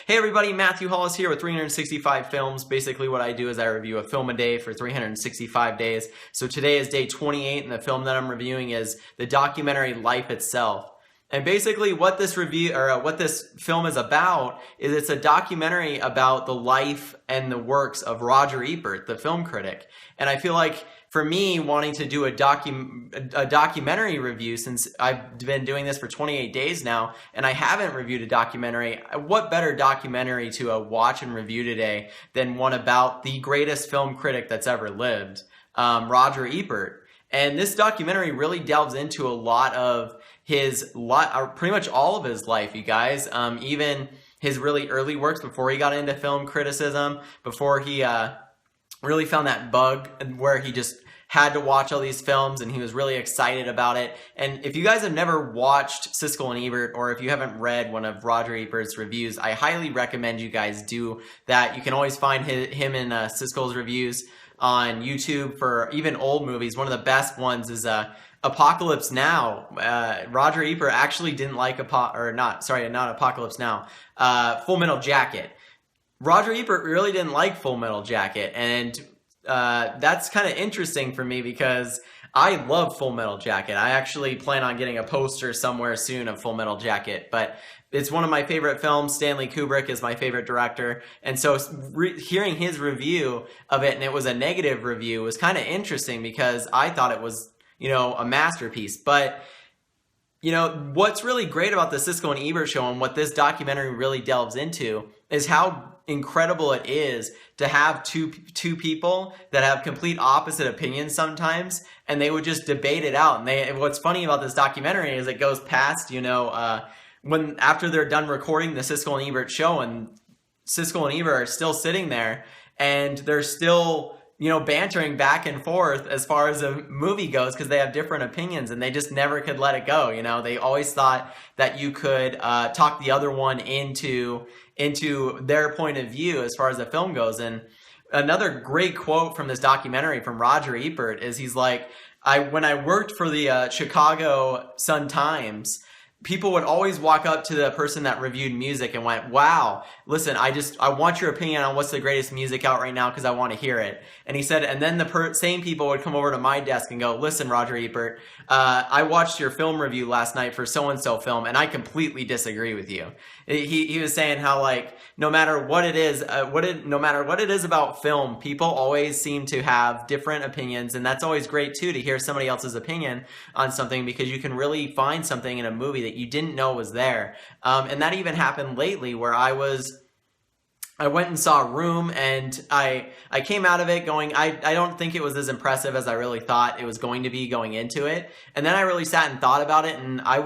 Hey everybody, Matthew Hollis here with 365 Films. Basically what I do is I review a film a day for 365 days. So today is day 28 and the film that I'm reviewing is the documentary Life Itself. And basically what this film is about is it's a documentary about the life and the works of Roger Ebert, the film critic. And I feel like for me, wanting to do a documentary review, since I've been doing this for 28 days now, and I haven't reviewed a documentary, what better documentary to watch and review today than one about the greatest film critic that's ever lived, Roger Ebert. And this documentary really delves into a lot of his pretty much all of his life, you guys. Even his really early works before he got into film criticism, before he really found that bug where he just had to watch all these films and he was really excited about it. And if you guys have never watched Siskel and Ebert, or if you haven't read one of Roger Ebert's reviews, I highly recommend you guys do that. You can always find him in Siskel's reviews on YouTube for even old movies. One of the best ones is Apocalypse Now. Roger Ebert actually didn't like not Apocalypse Now, Full Metal Jacket. Roger Ebert really didn't like Full Metal Jacket, and that's kind of interesting for me because I love Full Metal Jacket. I actually plan on getting a poster somewhere soon of Full Metal Jacket, but it's one of my favorite films. Stanley Kubrick is my favorite director, and so hearing his review of it, and it was a negative review, was kind of interesting because I thought it was, a masterpiece. But what's really great about the Siskel and Ebert show and what this documentary really delves into is how incredible it is to have two people that have complete opposite opinions sometimes, and they would just debate it out. And what's funny about this documentary is it goes past, when after they're done recording the Siskel and Ebert show, and Siskel and Ebert are still sitting there and they're still bantering back and forth as far as a movie goes because they have different opinions and they just never could let it go. They always thought that you could talk the other one into their point of view as far as the film goes. And another great quote from this documentary from Roger Ebert is he's like, when I worked for the Chicago Sun-Times, people would always walk up to the person that reviewed music and went, wow, listen, I want your opinion on what's the greatest music out right now because I want to hear it. And he said, and then the same people would come over to my desk and go, listen, Roger Ebert, I watched your film review last night for so-and-so film, and I completely disagree with you. He was saying how, like, no matter what it is about film, people always seem to have different opinions, and that's always great too, to hear somebody else's opinion on something, because you can really find something in a movie that you didn't know was there. And that even happened lately where I went and saw Room, and I came out of it going, I don't think it was as impressive as I really thought it was going to be going into it. And then I really sat and thought about it, and I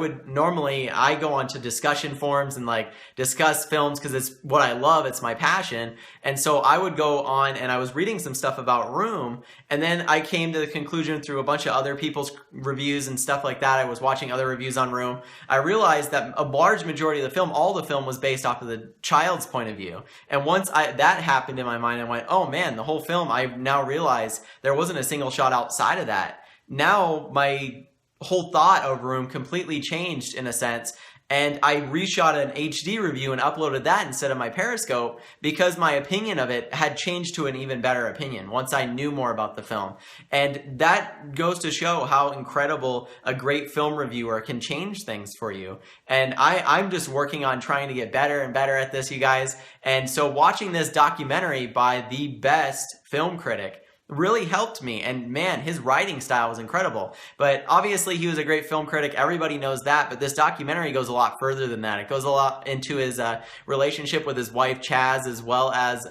go onto discussion forums and discuss films because it's what I love, it's my passion. And so I would go on and I was reading some stuff about Room, and then I came to the conclusion through a bunch of other people's reviews and stuff like that. I was watching other reviews on Room. I realized that a large majority of the film, all the film, was based off of the child's point of view. And once that happened in my mind, I went, oh man, the whole film, I now realize there wasn't a single shot outside of that. Now my whole thought of Room completely changed in a sense. And I reshot an HD review and uploaded that instead of my Periscope because my opinion of it had changed to an even better opinion once I knew more about the film. And that goes to show how incredible a great film reviewer can change things for you. And I'm just working on trying to get better and better at this, you guys. And so watching this documentary by the best film critic really helped me, and man, his writing style was incredible. But obviously he was a great film critic, everybody knows that, but this documentary goes a lot further than that. It goes a lot into his relationship with his wife Chaz, as well as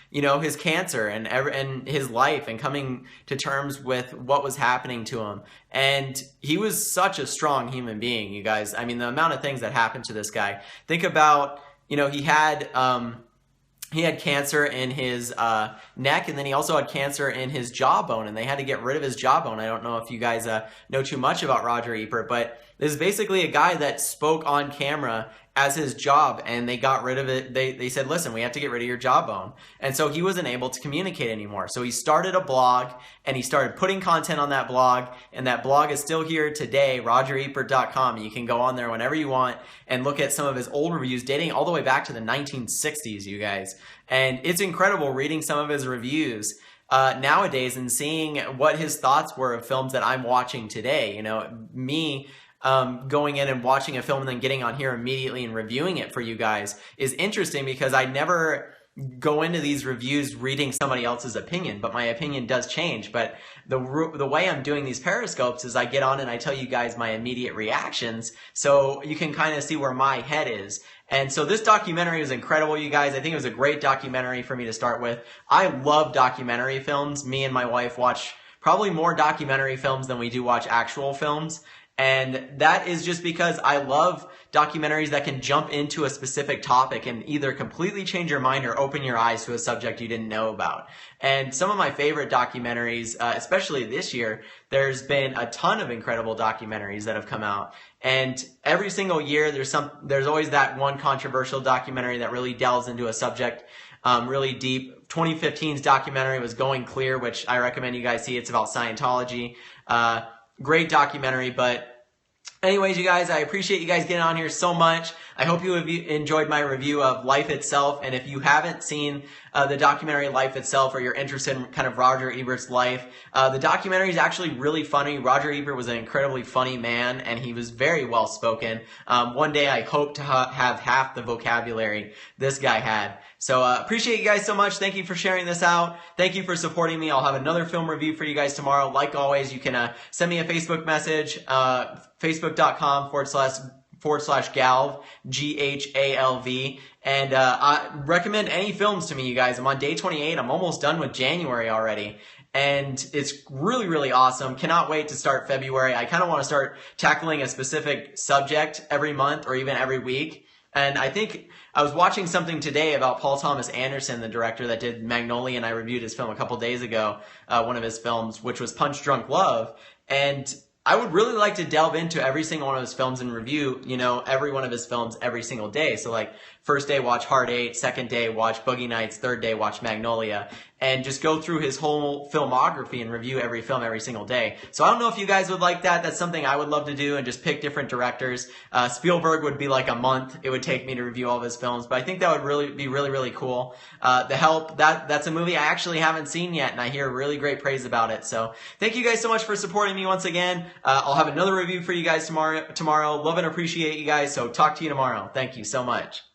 his cancer and his life, and coming to terms with what was happening to him. And he was such a strong human being, you guys. I mean, the amount of things that happened to this guy. Think about, he had cancer in his neck, and then he also had cancer in his jawbone, and they had to get rid of his jawbone. I don't know if you guys know too much about Roger Ebert, but This is basically a guy that spoke on camera as his job, and they got rid of it. They said, listen, we have to get rid of your jawbone. And so he wasn't able to communicate anymore. So he started a blog, and he started putting content on that blog, and that blog is still here today, rogerebert.com. You can go on there whenever you want and look at some of his old reviews dating all the way back to the 1960s, you guys. And it's incredible reading some of his reviews nowadays and seeing what his thoughts were of films that I'm watching today. You know, me going in and watching a film and then getting on here immediately and reviewing it for you guys is interesting, because I never go into these reviews reading somebody else's opinion, but my opinion does change. But the way I'm doing these periscopes is I get on and I tell you guys my immediate reactions, so you can kind of see where my head is. And so this documentary was incredible, you guys. I think it was a great documentary for me to start with. I love documentary films. Me and my wife watch probably more documentary films than we do watch actual films. And that is just because I love documentaries that can jump into a specific topic and either completely change your mind or open your eyes to a subject you didn't know about. And some of my favorite documentaries, especially this year, there's been a ton of incredible documentaries that have come out. And every single year, there's always that one controversial documentary that really delves into a subject really deep. 2015's documentary was Going Clear, which I recommend you guys see. It's about Scientology. Great documentary. But anyways, you guys, I appreciate you guys getting on here so much. I hope you have enjoyed my review of Life Itself. And if you haven't seen the documentary Life Itself, or you're interested in kind of Roger Ebert's life, the documentary is actually really funny. Roger Ebert was an incredibly funny man, and he was very well spoken. One day I hope to have half the vocabulary this guy had. So appreciate you guys so much. Thank you for sharing this out. Thank you for supporting me. I'll have another film review for you guys tomorrow. Like always, you can send me a Facebook message, facebook.com/galv, GHALV. And I recommend any films to me, you guys. I'm on day 28. I'm almost done with January already. And it's really, really awesome. Cannot wait to start February. I kind of want to start tackling a specific subject every month or even every week. And I think I was watching something today about Paul Thomas Anderson, the director that did Magnolia, and I reviewed his film a couple days ago, one of his films, which was Punch Drunk Love. And I would really like to delve into every single one of his films and review, you know, every one of his films every single day. So like first day, watch Hard Eight, second day, watch Boogie Nights, third day, watch Magnolia, and just go through his whole filmography and review every film every single day. So I don't know if you guys would like that. That's something I would love to do, and just pick different directors. Spielberg would be like a month it would take me to review all of his films, but I think that would really be really cool. The Help, that's a movie I actually haven't seen yet, and I hear really great praise about it. So thank you guys so much for supporting me once again. I'll have another review for you guys tomorrow. Love and appreciate you guys, so talk to you tomorrow. Thank you so much.